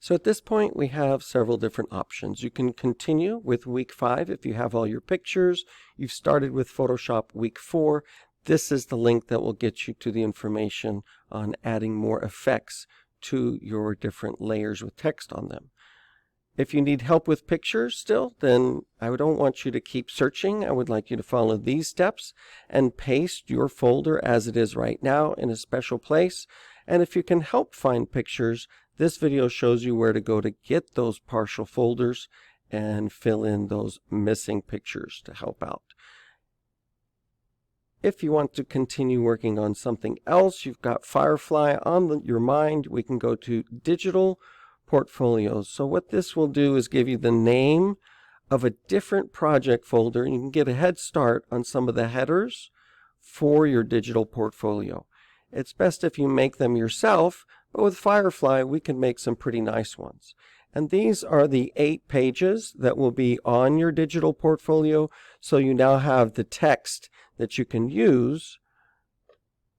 So at this point, we have several different options. You can continue with week 5 if you have all your pictures. You've started with Photoshop week 4. This is the link that will get you to the information on adding more effects to your different layers with text on them. If you need help with pictures still, then I don't want you to keep searching. I would like you to follow these steps and paste your folder as it is right now in a special place. And if you can help find pictures, this video shows you where to go to get those partial folders and fill in those missing pictures to help out. If you want to continue working on something else, you've got Firefly on your mind, we can go to Digital Portfolios. So what this will do is give you the name of a different project folder. You can get a head start on some of the headers for your digital portfolio. It's best if you make them yourself, but with Firefly we can make some pretty nice ones. And these are the 8 pages that will be on your digital portfolio, so you now have the text that you can use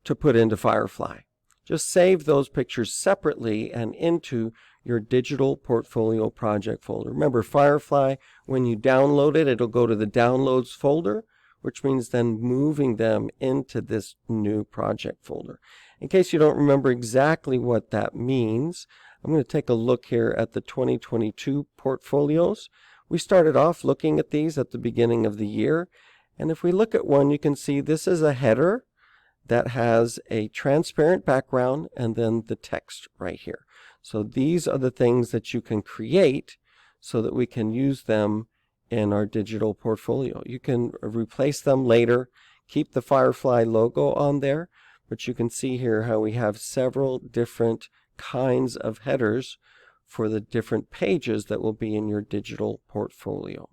to put into Firefly. Just save those pictures separately and into your digital portfolio project folder. Remember, Firefly, when you download it, it'll go to the downloads folder, which means then moving them into this new project folder. In case you don't remember exactly what that means, I'm going to take a look here at the 2022 portfolios. We started off looking at these at the beginning of the year, and if we look at one, you can see this is a header that has a transparent background and then the text right here. So these are the things that you can create so that we can use them in our digital portfolio. You can replace them later, keep the Firefly logo on there, but you can see here how we have several different kinds of headers for the different pages that will be in your digital portfolio.